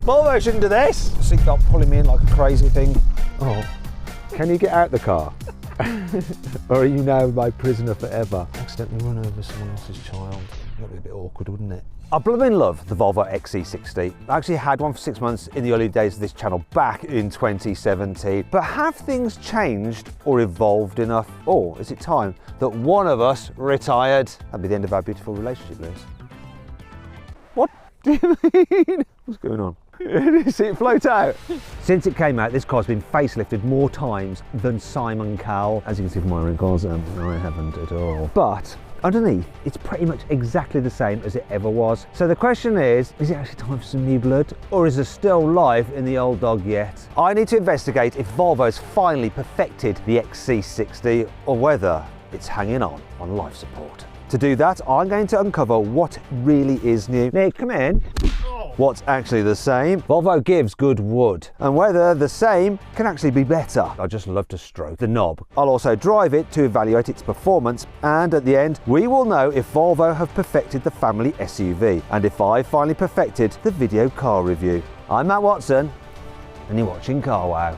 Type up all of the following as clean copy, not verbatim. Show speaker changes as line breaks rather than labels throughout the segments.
Volvo shouldn't do this. Seatbelt pulling me in like a crazy thing.
Oh, can you get out the car? Or are you now my prisoner forever?
Accidentally run over someone else's child. That'd be a bit awkward, wouldn't it? I blooming love the Volvo XC60. I actually had one for 6 months in the early days of this channel back in 2017. But have things changed or evolved enough? Or is it time that one of us retired? That'd be the end of our beautiful relationship, Lewis. What do you mean? What's going on? Did you see it float out? Since it came out, this car's been facelifted more times than Simon Cowell. As you can see from my own cars, I haven't at all. But underneath, it's pretty much exactly the same as it ever was. So the question is it actually time for some new blood? Or is there still life in the old dog yet? I need to investigate if Volvo's finally perfected the XC60 or whether it's hanging on life support. To do that, I'm going to uncover what really is new. Nick, come in. What's actually the same? Volvo gives good wood, and whether the same can actually be better. I just love to stroke the knob. I'll also drive it to evaluate its performance, and at the end, we will know if Volvo have perfected the family SUV, and if I finally perfected the video car review. I'm Matt Watson, and you're watching Car Wow.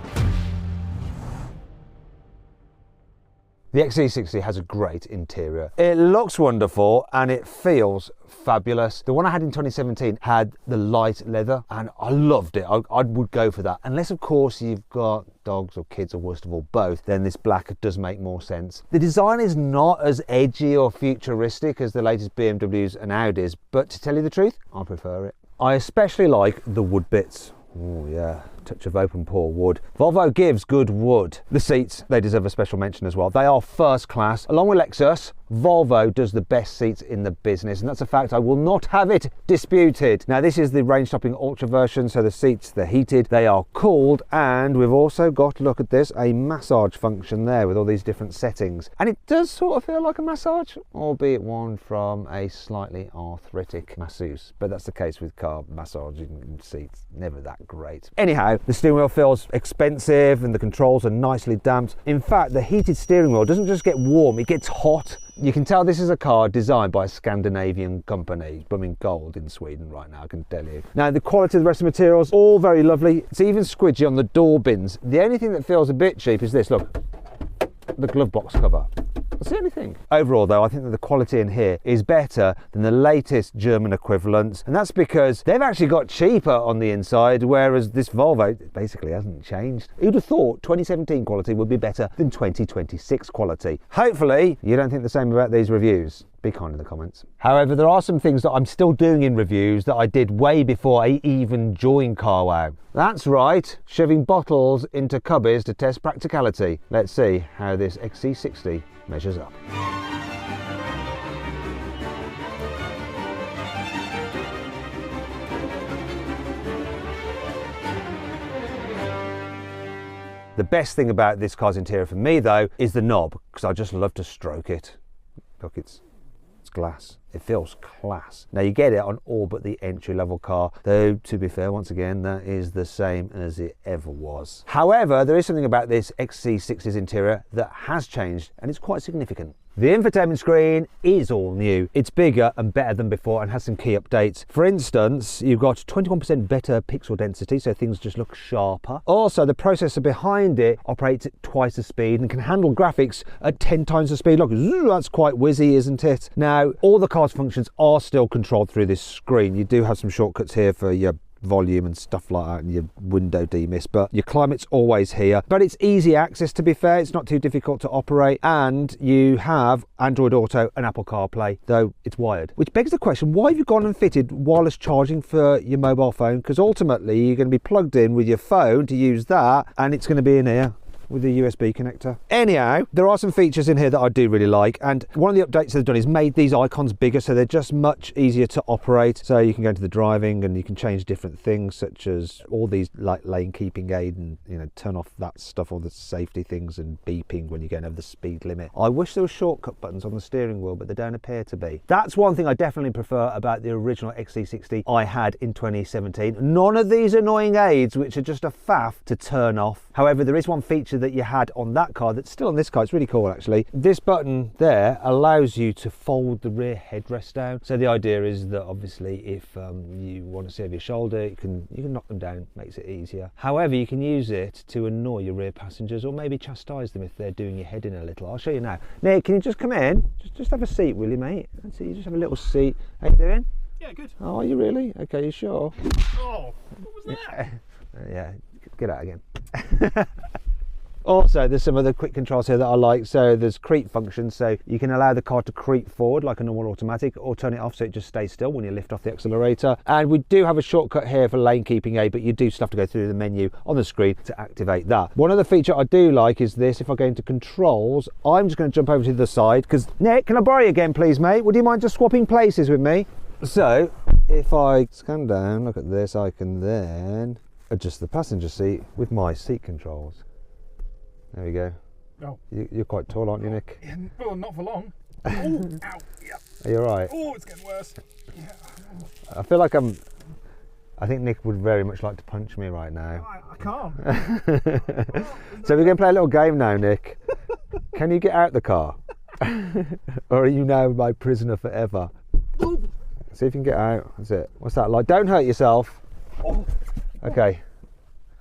The XC60 has a great interior. It looks wonderful and it feels fabulous. The one I had in 2017 had the light leather and I loved it. I would go for that. Unless of course you've got dogs or kids or worst of all both, then this black does make more sense. The design is not as edgy or futuristic as the latest BMWs and Audis, but to tell you the truth, I prefer it. I especially like the wood bits. Oh yeah, touch of open pore wood. Volvo gives good wood. The seats, they deserve a special mention as well. They are first class. Along with Lexus, Volvo does the best seats in the business, and that's a fact I will not have it disputed. Now this is the range-topping Ultra version, so the seats, they're heated, they are cooled, and we've also got, look at this, a massage function there with all these different settings. And it does sort of feel like a massage, albeit one from a slightly arthritic masseuse. But that's the case with car massaging seats, never that great. Anyhow, the steering wheel feels expensive and the controls are nicely damped. In fact, the heated steering wheel doesn't just get warm, it gets hot. You can tell this is a car designed by a Scandinavian company, blooming gold in Sweden right now, I can tell you. Now the quality of the rest of the materials, all very lovely. It's even squidgy on the door bins. The only thing that feels a bit cheap is this, look, the glove box cover. That's the only thing. Overall though, I think that the quality in here is better than the latest German equivalents, and that's because they've actually got cheaper on the inside, whereas this Volvo basically hasn't changed. Who'd have thought 2017 quality would be better than 2026 quality? Hopefully you don't think the same about these reviews. Be kind in the comments. However, there are some things that I'm still doing in reviews that I did way before I even joined Car Wow. That's right, shoving bottles into cubbies to test practicality. Let's see how this XC60 measures up. The best thing about this car's interior for me though is the knob, because I just love to stroke it. Look, it's glass. It feels class. Now you get it on all but the entry-level car, though to be fair, once again, that is the same as it ever was. However, there is something about this XC60's interior that has changed, and it's quite significant. The infotainment screen is all new. It's bigger and better than before and has some key updates. For instance, you've got 21% better pixel density, so things just look sharper. Also, the processor behind it operates at twice the speed and can handle graphics at 10 times the speed. Look, that's quite whizzy, isn't it? Now, all the car's functions are still controlled through this screen. You do have some shortcuts here for your volume and stuff like that and your window demist, but your climate's always here. But it's easy access, to be fair. It's not too difficult to operate, and you have Android Auto and Apple CarPlay, though it's wired. Which begs the question, why have you gone and fitted wireless charging for your mobile phone? Because ultimately you're going to be plugged in with your phone to use that, and it's going to be in here with the USB connector. Anyhow, there are some features in here that I do really like, and one of the updates they've done is made these icons bigger, so they're just much easier to operate. So you can go into the driving and you can change different things, such as all these like lane keeping aid and, you know, turn off that stuff, all the safety things and beeping when you're going over the speed limit. I wish there were shortcut buttons on the steering wheel, but there don't appear to be. That's one thing I definitely prefer about the original XC60 I had in 2017. None of these annoying aids which are just a faff to turn off. However, there is one feature that you had on that car that's still on this car. It's really cool actually. This button there allows you to fold the rear headrest down. So the idea is that obviously if you want to save your shoulder, you can knock them down, makes it easier. However, you can use it to annoy your rear passengers or maybe chastise them if they're doing your head in a little. I'll show you now. Nick, can you just come in? Just have a seat, will you, mate? That's it, you just have a little seat. How you doing?
Yeah, good.
Oh, are you really? Okay, you sure?
Oh, what was that?
Yeah, get out again. Also, there's some other quick controls here that I like. So there's creep function, so you can allow the car to creep forward like a normal automatic, or turn it off so it just stays still when you lift off the accelerator. And we do have a shortcut here for lane keeping aid, but you do still have to go through the menu on the screen to activate that. One other feature I do like is this. If I go into controls, I'm just going to jump over to the side because, Nick, can I borrow you again, please, mate? Would you mind just swapping places with me? So if I scan down, look at this, I can then adjust the passenger seat with my seat controls. There we go.
Oh.
You're quite tall, aren't you, Nick?
Yeah, well, not for long. Oh, ow, yeah.
Are you all right?
Oh, it's getting worse. Yeah.
I feel like I think Nick would very much like to punch me right now.
I can't.
So we're going to play a little game now, Nick. Can you get out the car? Or are you now my prisoner forever? See if you can get out. That's it. What's that like? Don't hurt yourself. Okay.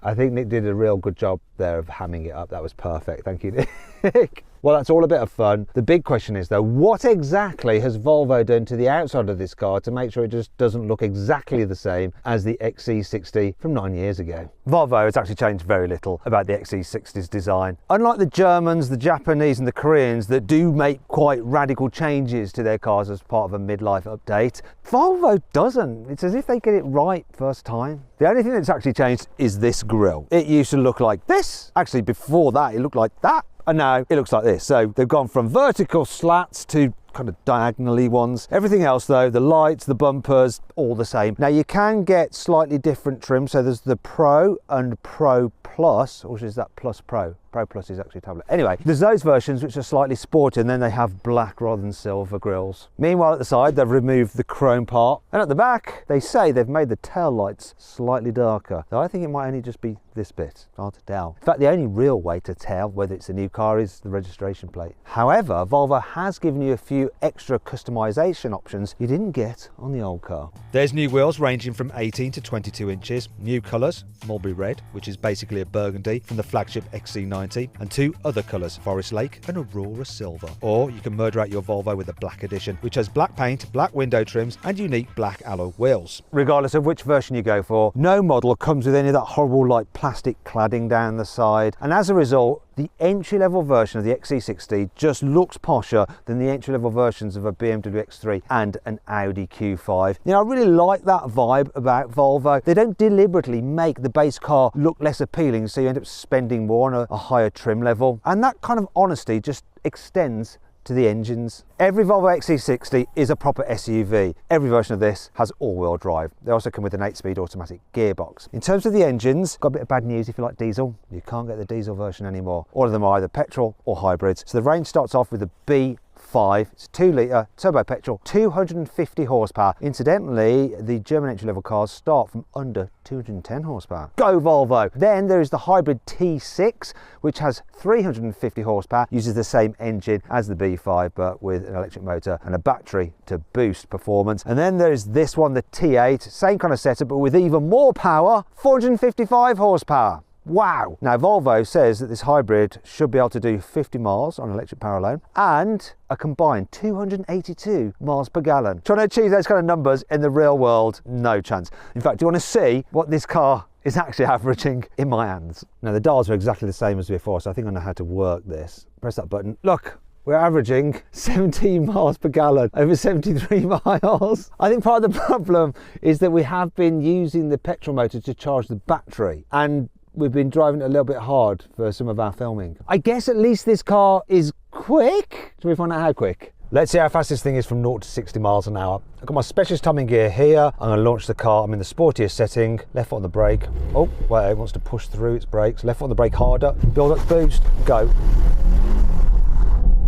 I think Nick did a real good job there of hamming it up. That was perfect. Thank you, Nick. Well, that's all a bit of fun. The big question is, though, what exactly has Volvo done to the outside of this car to make sure it just doesn't look exactly the same as the XC60 from 9 years ago? Volvo has actually changed very little about the XC60's design. Unlike the Germans, the Japanese and the Koreans that do make quite radical changes to their cars as part of a midlife update, Volvo doesn't. It's as if they get it right first time. The only thing that's actually changed is this grille. It used to look like this. Actually, before that, it looked like that. And now it looks like this. So they've gone from vertical slats to kind of diagonally ones. Everything else though, the lights, the bumpers, all the same. Now you can get slightly different trim. So there's the Pro and Pro Plus, or is that Plus Pro? Pro Plus is actually a tablet. Anyway, there's those versions which are slightly sporty, and then they have black rather than silver grills. Meanwhile, at the side, they've removed the chrome part. And at the back, they say they've made the tail lights slightly darker. Though I think it might only just be this bit. Hard to tell. In fact, the only real way to tell whether it's a new car is the registration plate. However, Volvo has given you a few extra customization options you didn't get on the old car. There's new wheels ranging from 18 to 22 inches, new colours, mulberry red, which is basically a burgundy from the flagship XC90, and two other colours, Forest Lake and Aurora Silver. Or you can murder out your Volvo with the Black Edition, which has black paint, black window trims and unique black alloy wheels. Regardless of which version you go for, no model comes with any of that horrible like plastic cladding down the side, and as a result, the entry-level version of the XC60 just looks posher than the entry-level versions of a BMW X3 and an Audi Q5. You know, I really like that vibe about Volvo. They don't deliberately make the base car look less appealing, so you end up spending more on a higher trim level. And that kind of honesty just extends to the engines. Every Volvo XC60 is a proper SUV. Every version of this has all-wheel drive. They also come with an 8-speed automatic gearbox. In terms of the engines, got a bit of bad news if you like diesel. You can't get the diesel version anymore. All of them are either petrol or hybrids. So the range starts off with the B5, it's 2-litre turbo petrol, 250 horsepower. Incidentally, the German entry-level cars start from under 210 horsepower. Go Volvo! Then there is the hybrid T6, which has 350 horsepower, uses the same engine as the B5, but with an electric motor and a battery to boost performance. And then there's this one, the T8, same kind of setup, but with even more power, 455 horsepower. Wow! Now Volvo says that this hybrid should be able to do 50 miles on electric power alone and a combined 282 miles per gallon. Trying to achieve those kind of numbers in the real world, no chance. In fact, do you want to see what this car is actually averaging in my hands? Now the dials are exactly the same as before, so I think I know how to work this. Press that button. Look! We're averaging 17 miles per gallon over 73 miles. I think part of the problem is that we have been using the petrol motor to charge the battery, and we've been driving it a little bit hard for some of our filming. I guess at least this car is quick. Shall we find out how quick? Let's see how fast this thing is from 0 to 60 miles an hour. I've got my specialist timing gear here. I'm going to launch the car. I'm in the sportiest setting. Left foot on the brake. Oh, wait, it wants to push through its brakes. Left foot on the brake harder. Build up boost. Go.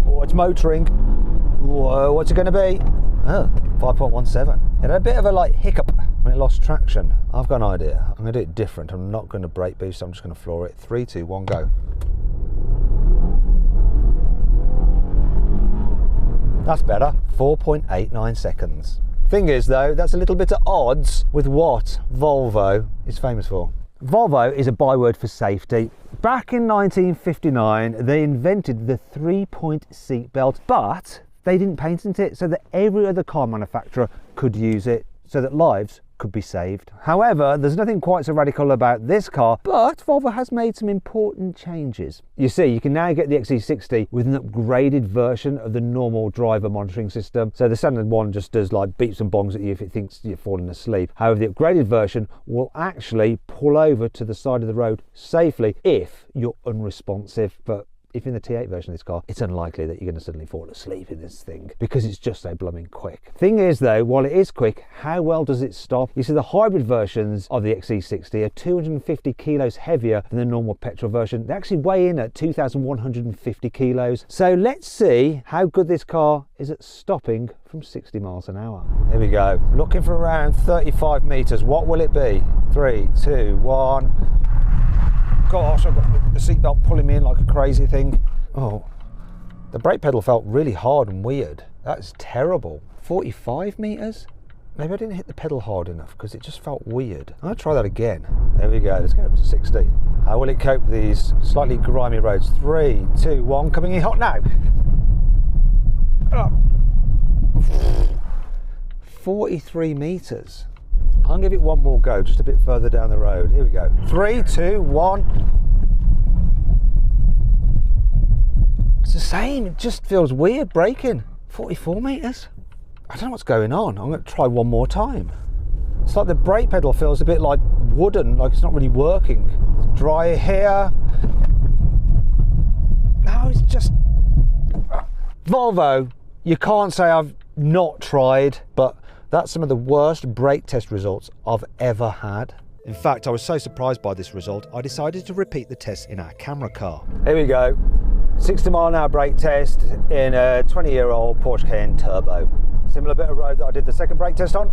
Oh, it's motoring. Whoa, what's it going to be? Oh, 5.17. It had a bit of a like hiccup when it lost traction. I've got an idea. I'm going to do it different. I'm not going to brake boost. I'm just going to floor it. 3, 2, 1, go. That's better. 4.89 seconds. Thing is though, that's a little bit at odds with what Volvo is famous for. Volvo is a byword for safety. Back in 1959, they invented the 3-point seat belt, but they didn't patent it so that every other car manufacturer could use it, so that lives could be saved. However, there's nothing quite so radical about this car, but Volvo has made some important changes. You see, you can now get the XC60 with an upgraded version of the normal driver monitoring system. So the standard one just does like beeps and bongs at you if it thinks you're falling asleep. However, the upgraded version will actually pull over to the side of the road safely if you're unresponsive. But if in the T8 version of this car, it's unlikely that you're going to suddenly fall asleep in this thing because it's just so blooming quick. Thing is though, while it is quick, how well does it stop? You see, the hybrid versions of the XC60 are 250 kilos heavier than the normal petrol version. They actually weigh in at 2,150 kilos. So let's see how good this car is at stopping from 60 miles an hour. Here we go. Looking for around 35 meters. What will it be? 3, 2, 1. Gosh, I've got the seatbelt pulling me in like a crazy thing. Oh, the brake pedal felt really hard and weird. That's terrible. 45 meters? Maybe I didn't hit the pedal hard enough because it just felt weird. I'll try that again. There we go, let's go up to 60. How will it cope with these slightly grimy roads? 3, 2, 1, coming in hot now. Oh. 43 meters. I'll give it one more go, just a bit further down the road. Here we go. 3, 2, 1. It's the same, it just feels weird braking. 44 meters? I don't know what's going on. I'm going to try one more time. It's like the brake pedal feels a bit like wooden, like it's not really working. Dry here. No, it's just... Volvo, you can't say I've not tried, but that's some of the worst brake test results I've ever had. In fact, I was so surprised by this result, I decided to repeat the test in our camera car. Here we go. 60 mile an hour brake test in a 20-year-old Porsche Cayenne Turbo. Similar bit of road that I did the second brake test on.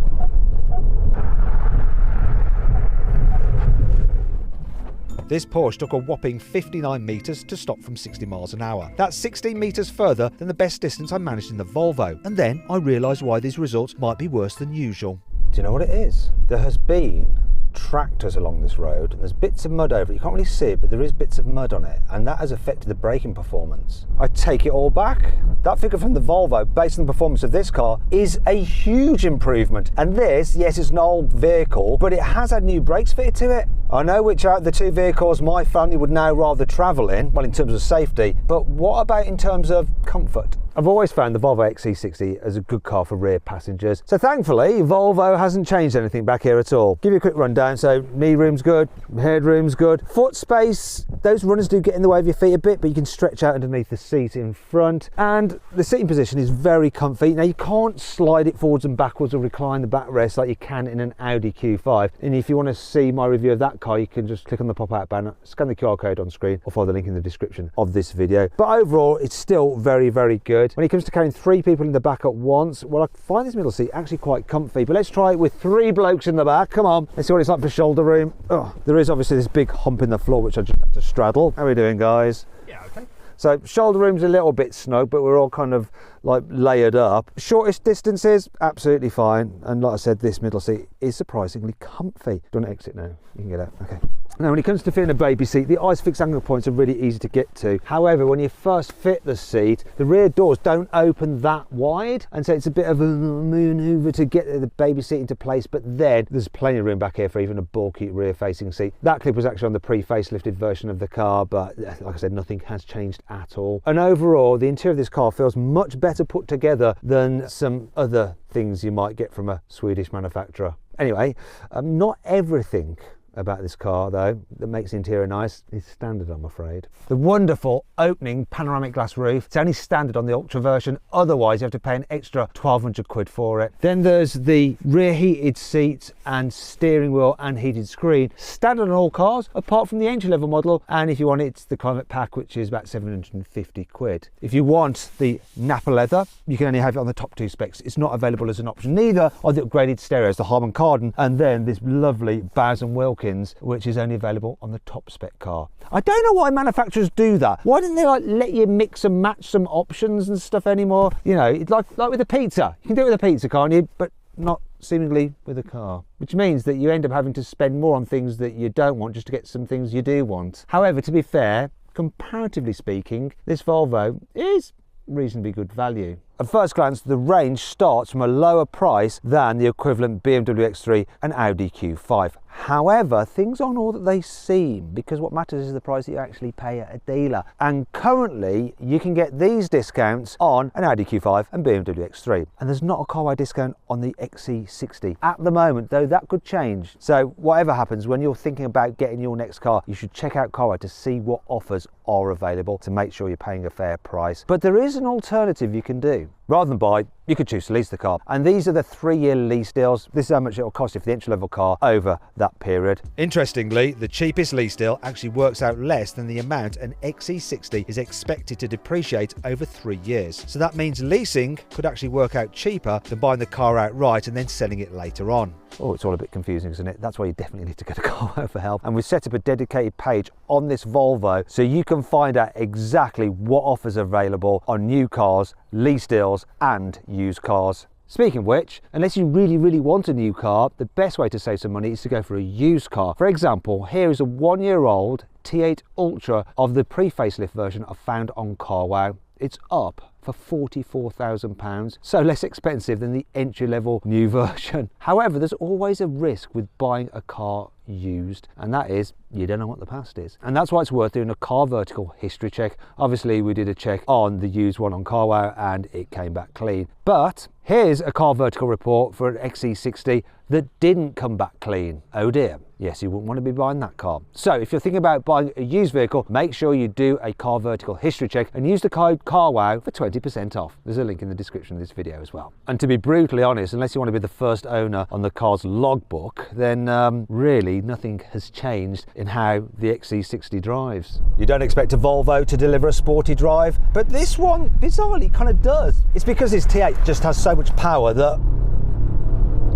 This Porsche took a whopping 59 metres to stop from 60 miles an hour. That's 16 metres further than the best distance I managed in the Volvo. And then I realised why these results might be worse than usual. Do you know what it is? There has been tractors along this road and there's bits of mud over it. You can't really see it, but there is bits of mud on it, and that has affected the braking performance. I take it all back. That figure from the Volvo, based on the performance of this car, is a huge improvement. And this, yes, it's an old vehicle, but it has had new brakes fitted to it. I know which out of the two vehicles my family would now rather travel in, well, in terms of safety, but what about in terms of comfort? I've always found the Volvo XC60 as a good car for rear passengers. So thankfully, Volvo hasn't changed anything back here at all. Give you a quick rundown. So knee room's good, head room's good. Foot space, those runners do get in the way of your feet a bit, but you can stretch out underneath the seat in front. And the sitting position is very comfy. Now you can't slide it forwards and backwards or recline the backrest like you can in an Audi Q5. And if you want to see my review of that car, you can just click on the pop-out banner, scan the QR code on screen, or follow the link in the description of this video. But overall, it's still very, very good. When it comes to carrying 3 people in the back at once, well, I find this middle seat actually quite comfy, but let's try it with 3 blokes in the back. Come on, let's see what it's like for shoulder room. Oh, there is obviously this big hump in the floor, which I just had to straddle. How are we doing, guys?
Yeah, okay.
So shoulder room's a little bit snug, but we're all kind of like layered up. Shortest distances, absolutely fine. And like I said, this middle seat is surprisingly comfy. Do you want to exit now? You can get out, okay. Now, when it comes to fitting a baby seat, the ISOFIX angle points are really easy to get to. However, when you first fit the seat, the rear doors don't open that wide, and so it's a bit of a manoeuvre to get the baby seat into place, but then there's plenty of room back here for even a bulky rear-facing seat. That clip was actually on the pre-facelifted version of the car, but like I said, nothing has changed at all. And overall, the interior of this car feels much better put together than some other things you might get from a Swedish manufacturer. Anyway, not everything about this car though that makes the interior nice is standard, I'm afraid. The wonderful opening panoramic glass roof, it's only standard on the Ultra version, otherwise you have to pay an extra 1,200 quid for it. Then there's the rear heated seats and steering wheel and heated screen, standard on all cars apart from the entry level model, and if you want it's the climate pack, which is about 750 quid. If you want the Nappa leather, you can only have it on the top 2 specs. It's not available as an option. Neither are the upgraded stereos, the Harman Kardon and then this lovely Bowers & Wilkins Watkins, which is only available on the top spec car. I don't know why manufacturers do that. Why don't they like let you mix and match some options and stuff anymore? You know, it's like with a pizza. You can do it with a pizza, can't you? But not seemingly with a car, which means that you end up having to spend more on things that you don't want just to get some things you do want. However, to be fair, comparatively speaking, this Volvo is reasonably good value. At first glance, the range starts from a lower price than the equivalent BMW X3 and Audi Q5. However, things aren't all that they seem, because what matters is the price that you actually pay at a dealer. And currently, you can get these discounts on an Audi Q5 and BMW X3. And there's not a carway discount on the XC60 at the moment, though that could change. So whatever happens, when you're thinking about getting your next car, you should check out carway to see what offers are available to make sure you're paying a fair price. But there is an alternative you can do. Rather than buy, you could choose to lease the car. And these are the 3-year lease deals. This is how much it will cost you for the entry-level car over that period. Interestingly, the cheapest lease deal actually works out less than the amount an XC60 is expected to depreciate over 3 years. So that means leasing could actually work out cheaper than buying the car outright and then selling it later on. Oh, it's all a bit confusing, isn't it? That's why you definitely need to go to Carwow for help. And we've set up a dedicated page on this Volvo so you can find out exactly what offers are available on new cars, lease deals and used cars. Speaking of which, unless you really want a new car, the best way to save some money is to go for a used car. For example, here is a 1-year-old T8 Ultra of the pre-facelift version I found on Carwow. It's up for £44,000, so less expensive than the entry-level new version. However, there's always a risk with buying a car used, and that is you don't know what the past is. And that's why it's worth doing a car vertical history check. Obviously, we did a check on the used one on Carwow and it came back clean. But here's a car vertical report for an XC60 that didn't come back clean. Oh dear. Yes, you wouldn't want to be buying that car. So if you're thinking about buying a used vehicle, make sure you do a car vertical history check and use the code CARWOW for 20% off. There's a link in the description of this video as well. And to be brutally honest, unless you want to be the first owner on the car's logbook, then really nothing has changed in how the XC60 drives. You don't expect a Volvo to deliver a sporty drive, but this one bizarrely kind of does. It's because this T8 just has so much power that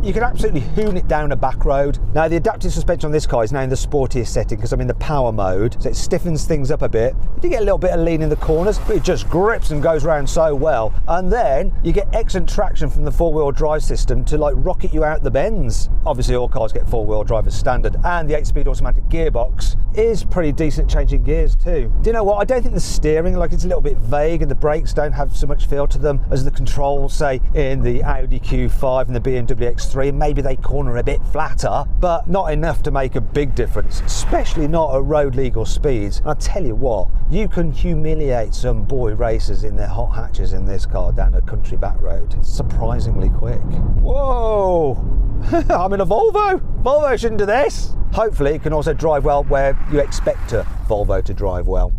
you can absolutely hoon it down a back road. Now the adaptive suspension on this car is now in the sportiest setting because I'm in the power mode, so it stiffens things up a bit. You do get a little bit of lean in the corners, but it just grips and goes around so well. And then you get excellent traction from the 4-wheel drive system to like rocket you out the bends. Obviously all cars get 4-wheel drive as standard, and the 8-speed automatic gearbox is pretty decent at changing gears too. Do you know what? I don't think the steering, like, it's a little bit vague, and the brakes don't have so much feel to them as the controls, say, in the Audi Q5 and the BMW X3. Maybe they corner a bit flatter, but not enough to make a big difference, especially not at road legal speeds. And I tell you what, you can humiliate some boy racers in their hot hatches in this car down a country back road. It's surprisingly quick. Whoa! I'm in a Volvo. Volvo shouldn't do this. Hopefully it can also drive well where you expect a Volvo to drive well.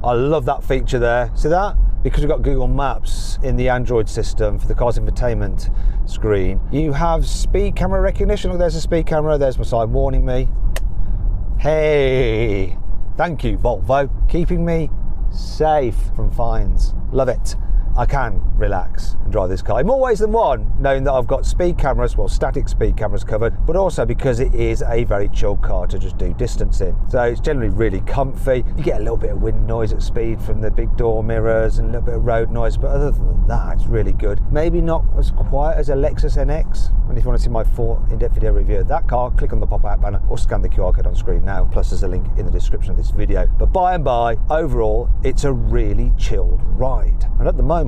I love that feature there. See that? Because we've got Google Maps in the Android system for the car's infotainment screen, you have speed camera recognition. Look, there's a speed camera, there's my sign warning me. Hey, thank you Volvo, keeping me safe from fines. Love it. I can relax and drive this car in more ways than one, knowing that I've got speed cameras, well, static speed cameras covered, but also because it is a very chill car to just do distance in. So it's generally really comfy. You get a little bit of wind noise at speed from the big door mirrors and a little bit of road noise, but other than that, it's really good. Maybe not as quiet as a Lexus NX. And if you want to see my full in-depth video review of that car, click on the pop-out banner or scan the QR code on screen now. Plus there's a link in the description of this video. But by and by, overall, it's a really chilled ride. And at the moment,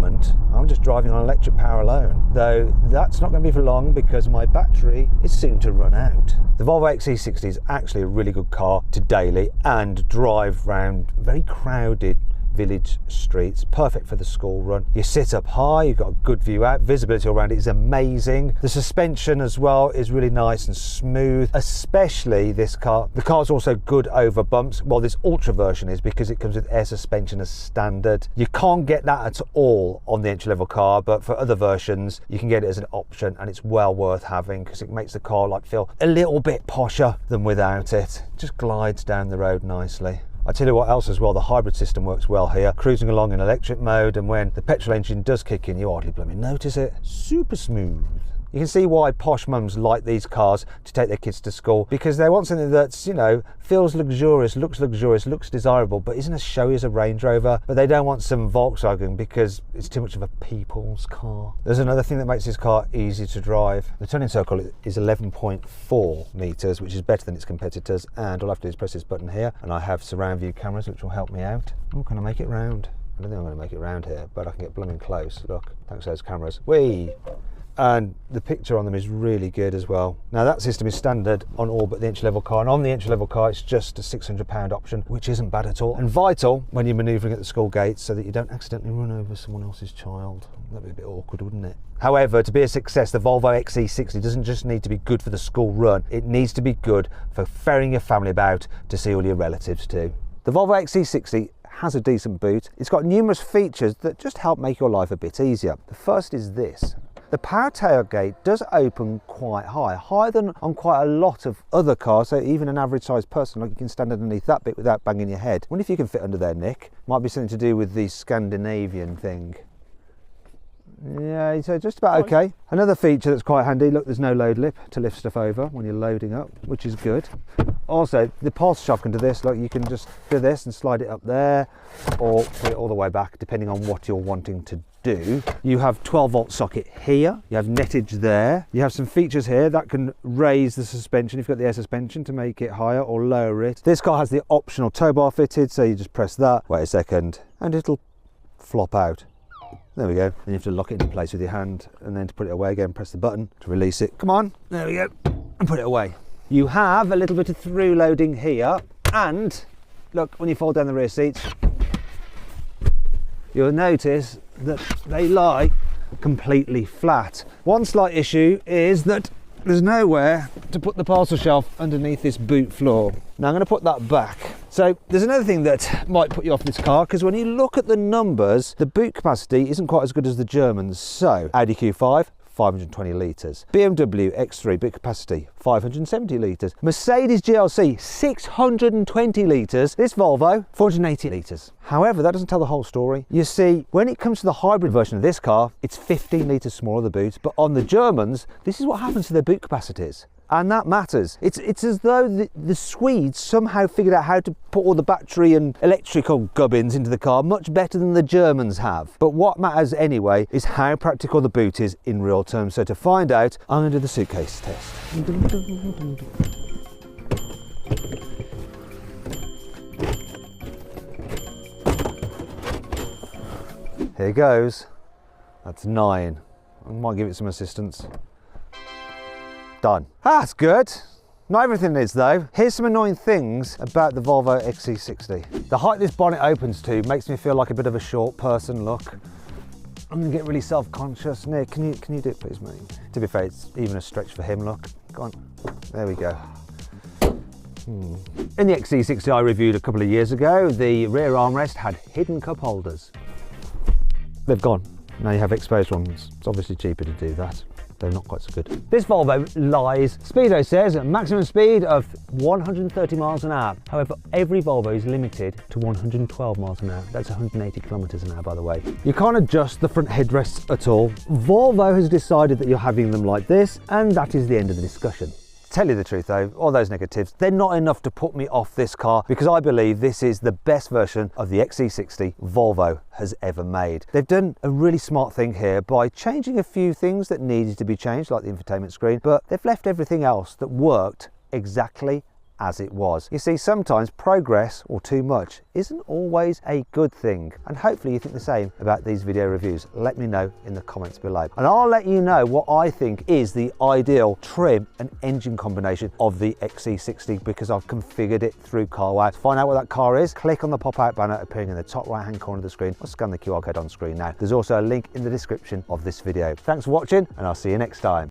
I'm just driving on electric power alone, though that's not going to be for long because my battery is soon to run out. The Volvo XC60 is actually a really good car to daily and drive around very crowded village streets, perfect for the school run. You sit up high, you've got a good view out, visibility all around it is amazing. The suspension as well is really nice and smooth, especially this car. The car's also good over bumps. Well, this Ultra version is, because it comes with air suspension as standard. You can't get that at all on the entry-level car, but for other versions you can get it as an option, and it's well worth having because it makes the car like feel a little bit posher than without it. It just glides down the road nicely. I tell you what else as well, the hybrid system works well here. Cruising along in electric mode, and when the petrol engine does kick in, you hardly blooming notice it. Super smooth. You can see why posh mums like these cars to take their kids to school, because they want something that's, you know, feels luxurious, looks desirable, but isn't as showy as a Range Rover. But they don't want some Volkswagen because it's too much of a people's car. There's another thing that makes this car easy to drive. The turning circle is 11.4 meters, which is better than its competitors, and all I have to do is press this button here, and I have surround view cameras which will help me out. Oh, can I make it round? I don't think I'm going to make it round here, but I can get blooming close. Look, thanks to those cameras. Whee! And the picture on them is really good as well. Now that system is standard on all but the entry-level car, and on the entry-level car it's just a £600 option, which isn't bad at all, and vital when you're manoeuvring at the school gates so that you don't accidentally run over someone else's child. That'd be a bit awkward, wouldn't it? However, to be a success, the Volvo XC60 doesn't just need to be good for the school run, it needs to be good for ferrying your family about to see all your relatives too. The Volvo XC60 has a decent boot. It's got numerous features that just help make your life a bit easier. The first is this. The power tailgate does open quite high, higher than on quite a lot of other cars, so even an average sized person, like, you can stand underneath that bit without banging your head. I wonder if you can fit under there, Nick. Might be something to do with the Scandinavian thing. Yeah, so just about okay. Another feature that's quite handy, look, there's no load lip to lift stuff over when you're loading up, which is good. Also, the pulse shock can do this, like, you can just do this and slide it up there, or put it all the way back, depending on what you're wanting to do. You have 12-volt socket here, you have nettage there, you have some features here that can raise the suspension if you've got the air suspension to make it higher or lower it. This car has the optional tow bar fitted, so you just press that, wait a second, and it'll flop out. There we go. Then you have to lock it into place with your hand, and then to put it away again, press the button to release it. Come on, there we go, and put it away. You have a little bit of through loading here, and look, when you fold down the rear seats, you'll notice that they lie completely flat. One slight issue is that there's nowhere to put the parcel shelf underneath this boot floor. Now I'm going to put that back. So there's another thing that might put you off this car, because when you look at the numbers, the boot capacity isn't quite as good as the Germans. So Audi Q5, 520 litres. BMW X3 boot capacity, 570 litres. Mercedes GLC, 620 litres. This Volvo, 480 litres. However, that doesn't tell the whole story. You see, when it comes to the hybrid version of this car, it's 15 litres smaller, the boot, but on the Germans, this is what happens to their boot capacities. And that matters. It's as though the Swedes somehow figured out how to put all the battery and electrical gubbins into the car much better than the Germans have. But what matters anyway is how practical the boot is in real terms. So to find out, I'm going to do the suitcase test. Here goes. That's 9. I might give it some assistance. Done. That's good. Not everything is though. Here's some annoying things about the Volvo XC60. The height this bonnet opens to makes me feel like a bit of a short person. Look, I'm gonna get really self-conscious. Nick, can you do it please, mate? To be fair, it's even a stretch for him. Look, go on. There we go. In the XC60 I reviewed a couple of years ago, the rear armrest had hidden cup holders. They've gone. Now you have exposed ones. It's obviously cheaper to do that. They're not quite so good. This Volvo lies. Speedo says a maximum speed of 130 miles an hour. However, every Volvo is limited to 112 miles an hour. That's 180 kilometers an hour, by the way. You can't adjust the front headrests at all. Volvo has decided that you're having them like this, and that is the end of the discussion. Tell you the truth though, all those negatives, they're not enough to put me off this car, because I believe this is the best version of the XC60 Volvo has ever made. They've done a really smart thing here by changing a few things that needed to be changed, like the infotainment screen, but they've left everything else that worked exactly as it was. You see, sometimes progress, or too much, isn't always a good thing, and hopefully you think the same about these video reviews. Let me know in the comments below, and I'll let you know what I think is the ideal trim and engine combination of the XC60, because I've configured it through CarWow. To find out what that car is, click on the pop-out banner appearing in the top right hand corner of the screen, or scan the QR code on screen now. There's also a link in the description of this video. Thanks for watching, and I'll see you next time.